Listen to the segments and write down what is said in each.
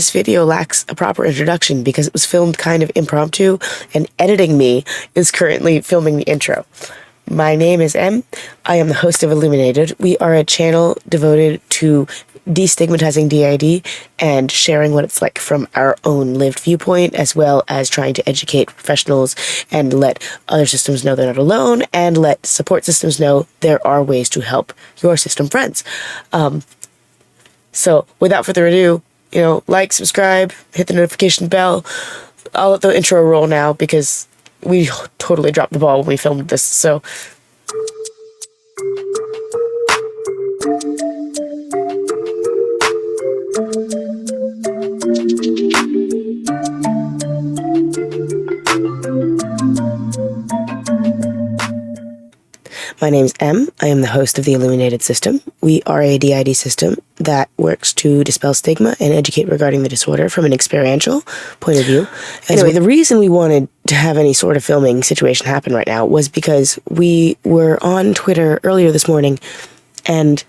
this video lacks a proper introduction because it was filmed kind of impromptu, and editing me is currently filming the intro. My name is Em. I am the host of IllumināDID. We are a channel devoted to destigmatizing DID and sharing what it's like from our own lived viewpoint, as well as trying to educate professionals and let other systems know they're not alone, and let support systems know there are ways to help your system friends. So without further ado, like, subscribe, hit the notification bell. I'll let the intro roll now because we totally dropped the ball when we filmed this, so... My name's Em. I am the host of the IllumināDID system. We are a DID system that works to dispel stigma and educate regarding the disorder from an experiential point of view. Anyway, the reason we wanted to have any sort of filming situation happen right now was because we were on Twitter earlier this morning, and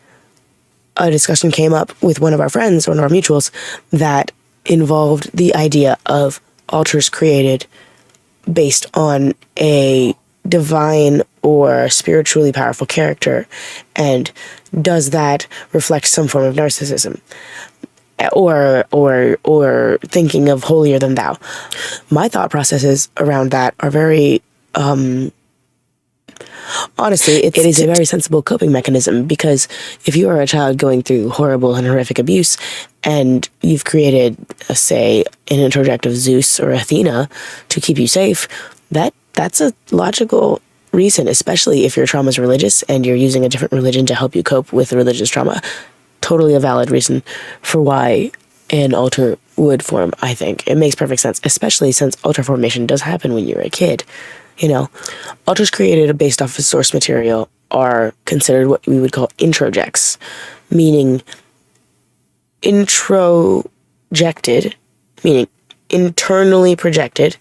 a discussion came up with one of our friends, one of our mutuals, that involved the idea of altars created based on a divine or spiritually powerful character, and does that reflect some form of narcissism or thinking of holier than thou? My thought processes around that are very honestly, it is a very sensible coping mechanism, because if you are a child going through horrible and horrific abuse and you've created, say, an introject of Zeus or Athena to keep you safe, that's a logical reason, especially if your trauma is religious and you're using a different religion to help you cope with religious trauma. Totally a valid reason for why an altar would form, I think. It makes perfect sense, especially since altar formation does happen when you're a kid. Altars created based off of source material are considered what we would call introjects, meaning introjected, meaning internally projected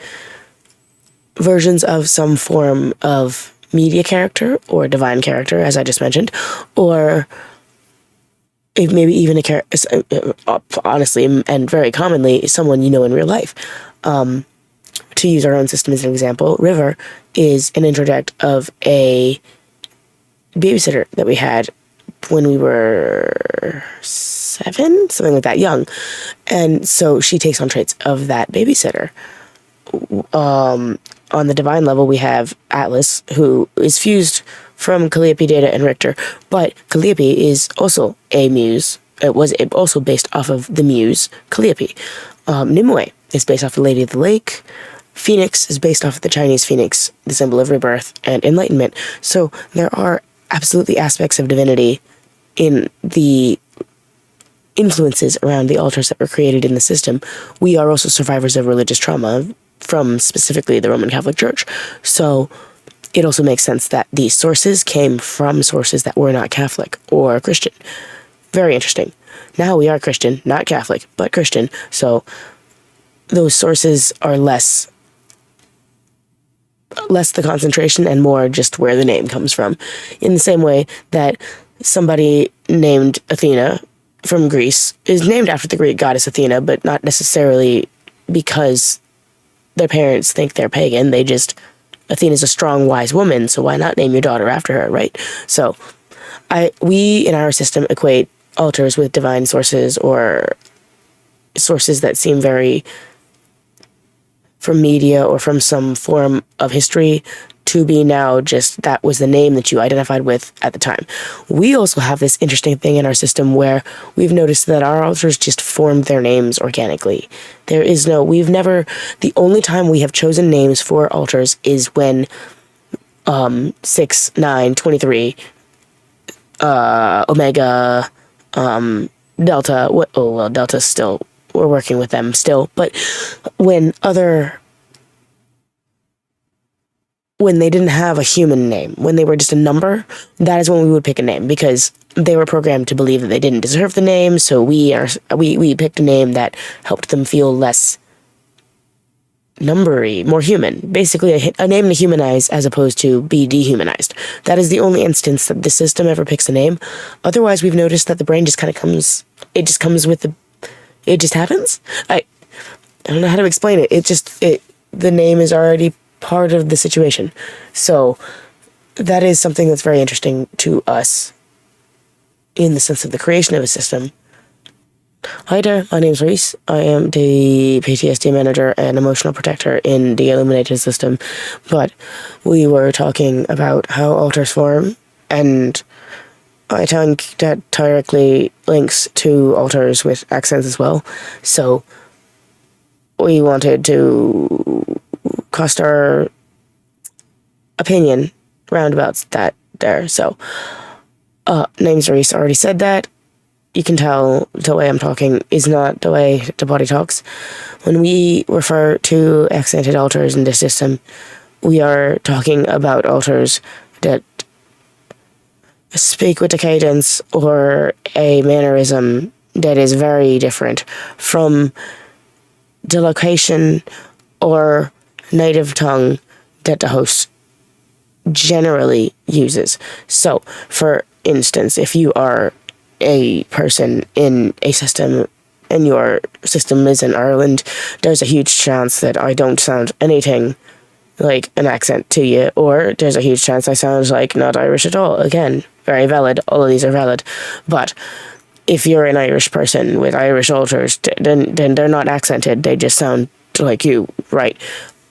versions of some form of media character or divine character, as I just mentioned, or maybe even a character, honestly, and very commonly, someone you know in real life. To use our own system as an example, River is an introject of a babysitter that we had when we were 7, something like that, young. And so she takes on traits of that babysitter. On the divine level, we have Atlas, who is fused from Calliope, Data, and Richter, but Calliope is also a muse. It was also based off of the muse, Calliope. Nimue is based off of Lady of the Lake. Phoenix is based off of the Chinese phoenix, the symbol of rebirth and enlightenment. So there are absolutely aspects of divinity in the influences around the altars that were created in the system. We are also survivors of religious trauma from specifically the Roman Catholic Church. So it also makes sense that these sources came from sources that were not Catholic or Christian. Very interesting. Now we are Christian, not Catholic, but Christian. So those sources are less the concentration and more just where the name comes from. In the same way that somebody named Athena from Greece is named after the Greek goddess Athena, but not necessarily because their parents think they're pagan. They just, Athena's a strong, wise woman, so why not name your daughter after her, right? So we in our system equate altars with divine sources, or sources that seem very from media or from some form of history, to be now just that was the name that you identified with at the time. We also have this interesting thing in our system where we've noticed that our altars just formed their names organically. The only time we have chosen names for altars is when 6, 9, 23, Omega, Delta, Delta's still, we're working with them still, but when they didn't have a human name, when they were just a number, that is when we would pick a name, because they were programmed to believe that they didn't deserve the name, so we picked a name that helped them feel less numbery, more human. Basically, a name to humanize as opposed to be dehumanized. That is the only instance that the system ever picks a name. Otherwise, we've noticed that the brain just kind of comes with the It just happens. I don't know how to explain it. The name is already part of the situation. So that is something that's very interesting to us in the sense of the creation of a system. Hi there, my name's Reese. I am the PTSD manager and emotional protector in the il-LOO-mih-nay-did system, but we were talking about how alters form, and I think that directly links to alters with accents as well. So we wanted to cast our opinion roundabouts that there. So name's Reese, already said that. You can tell the way I'm talking is not the way the body talks. When we refer to accented alters in this system, we are talking about alters that speak with a cadence or a mannerism that is very different from the location or native tongue that the host generally uses. So, for instance, if you are a person in a system and your system is in Ireland, there's a huge chance that I don't sound anything like an accent to you, or there's a huge chance I sound like not Irish at all. Again, very valid. All of these are valid. But if you're an Irish person with Irish alters, then they're not accented. They just sound like you, right?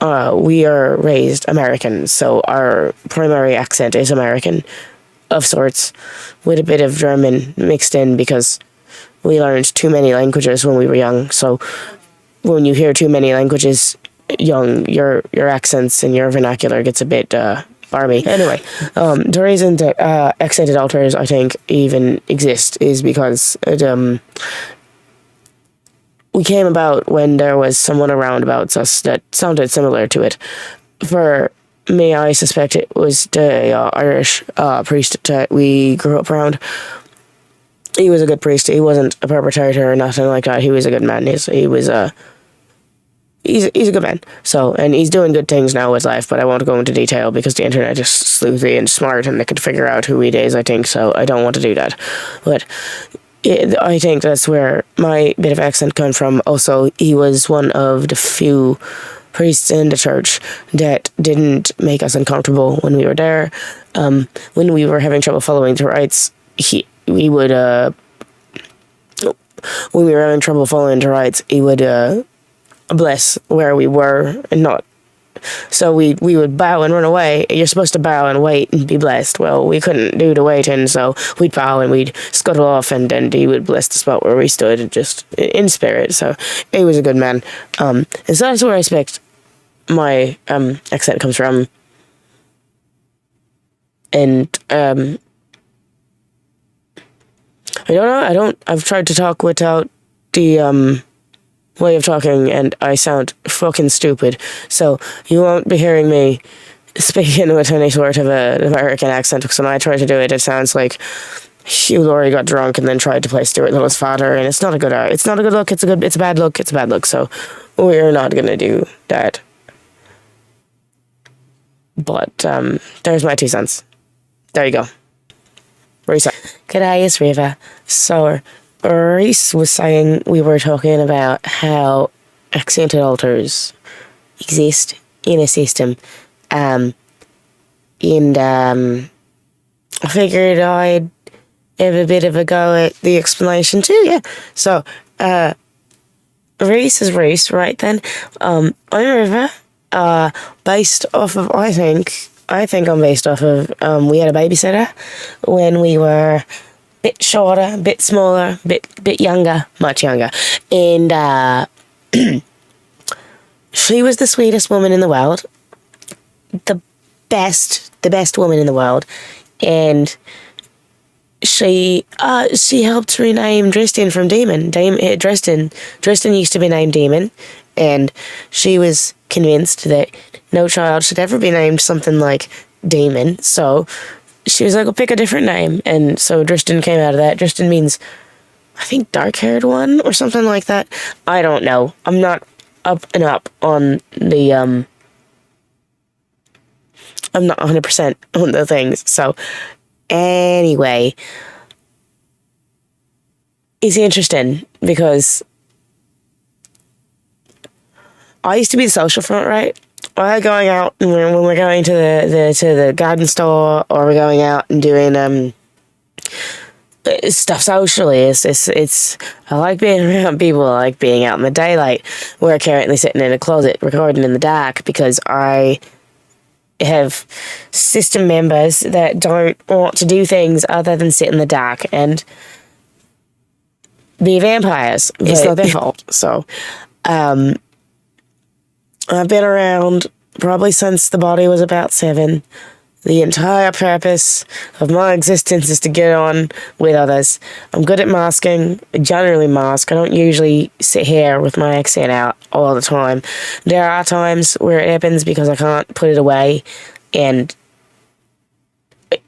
We are raised American, so our primary accent is American, of sorts, with a bit of German mixed in because we learned too many languages when we were young. So when you hear too many languages young, your accents and your vernacular gets a bit barmy. Anyway, the reason that accented alters, I think, even exist is because we came about when there was someone around about us that sounded similar to it. For me, I suspect it was the Irish priest that we grew up around. He was a good priest. He wasn't a perpetrator or nothing like that. He was a good man. He's a good man. So, and he's doing good things now with life, but I won't go into detail because the internet is sleuthy and smart and they could figure out who he is, I think, so I don't want to do that. But I think that's where my bit of accent comes from. Also, he was one of the few priests in the church that didn't make us uncomfortable when we were there. When we were having trouble following the rites, when we were having trouble following the rites, he would bless where we were and not. So we would bow and run away. You're supposed to bow and wait and be blessed. Well, we couldn't do the waiting, so we'd bow and we'd scuttle off, and then he would bless the spot where we stood, just in spirit. So he was a good man. And so that's where I expect my accent comes from. And I don't know. I've tried to talk without the way of talking, and I sound fucking stupid. So you won't be hearing me speaking with any sort of an American accent, because when I try to do it, it sounds like Hugh Laurie got drunk and then tried to play Stuart Little's father, and it's not a good look. It's a bad look. It's a bad look. So we're not gonna do that. But there's my 2 cents. There you go. Reese. G'day, it's Riva. So Reese was saying we were talking about how accented alters exist in a system, and I figured I'd have a bit of a go at the explanation too. Yeah. So Reese is Reese, right then. I'm River. Based off of I think I'm based off of we had a babysitter when we were bit shorter, bit smaller, bit younger, much younger, and she was the sweetest woman in the world, the best woman in the world, and she helped rename Dristan from Demon. Dristan used to be named Demon, and she was convinced that no child should ever be named something like Demon, so she was like, "I'll pick a different name," and so Dristan came out of that. Dristan means, I think, dark-haired one or something like that. I don't know. I'm not up on the I'm not 100% on the things. So anyway, it's interesting because I used to be the social front, right? We're going out when we're going to the garden store, or we're going out and doing stuff socially. It's I like being around people. I like being out in the daylight. We're currently sitting in a closet recording in the dark because I have system members that don't want to do things other than sit in the dark and be vampires. It's not their fault. So I've been around probably since the body was about 7. The entire purpose of my existence is to get on with others. I'm good at masking. I generally mask. I don't usually sit here with my accent out all the time. There are times where it happens because I can't put it away, and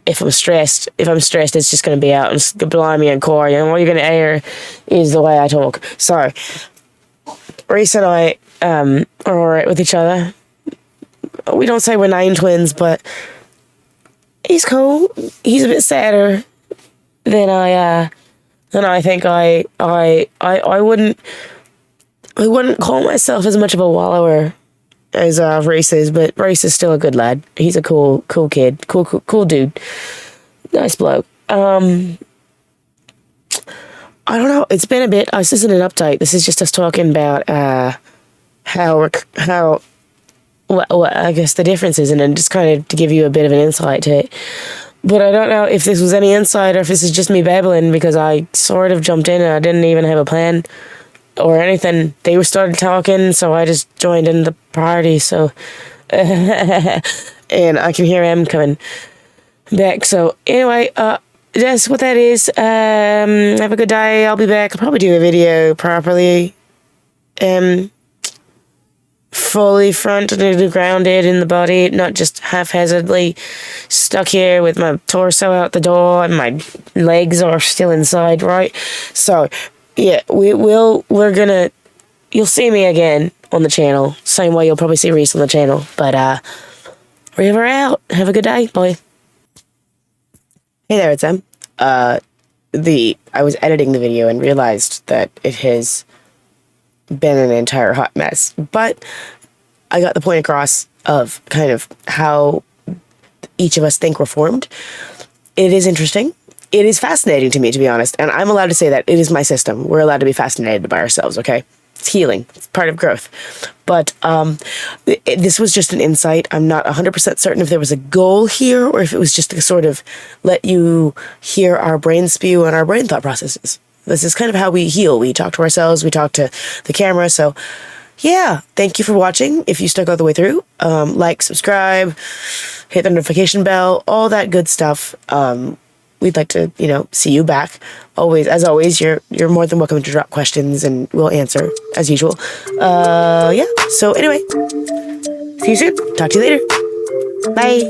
if I'm stressed, it's just going to be out and blimey and core. And what you're going to hear is the way I talk. So, Reese and I are alright with each other. We don't say we're 9 twins, but he's cool. He's a bit sadder than I think I wouldn't call myself as much of a wallower as Reese is, but Reese is still a good lad. He's a cool kid, cool dude, nice bloke. I don't know. It's been a bit. This isn't an update. This is just us talking about how what I guess the difference is, and then just kind of to give you a bit of an insight to it. But I don't know if this was any insight or if this is just me babbling, because I sort of jumped in and I didn't even have a plan or anything. They were started talking, so I just joined in the party. So, and I can hear M coming back. So anyway, that's what that is. Have a good day. I'll be back. I'll probably do a video properly. Fully fronted, grounded in the body, not just haphazardly stuck here with my torso out the door and my legs are still inside, right? So, yeah, we're gonna, you'll see me again on the channel, same way you'll probably see Reese on the channel, but, we're out. Have a good day. Bye. Hey there, it's Em. I was editing the video and realized that it has been an entire hot mess, but I got the point across of kind of how each of us think we're formed. It is interesting. It is fascinating to me, to be honest, and I'm allowed to say that. It is my system. We're allowed to be fascinated by ourselves, okay? It's healing. It's part of growth. But this was just an insight. I'm not 100% certain if there was a goal here or if it was just to sort of let you hear our brain spew and our brain thought processes. This is kind of how we heal. We talk to ourselves. We talk to the camera. So, yeah, thank you for watching. If you stuck all the way through, like, subscribe, hit the notification bell, all that good stuff. We'd like to, see you back. Always, as always, you're more than welcome to drop questions and we'll answer as usual. Yeah. So anyway, see you soon. Talk to you later. Bye.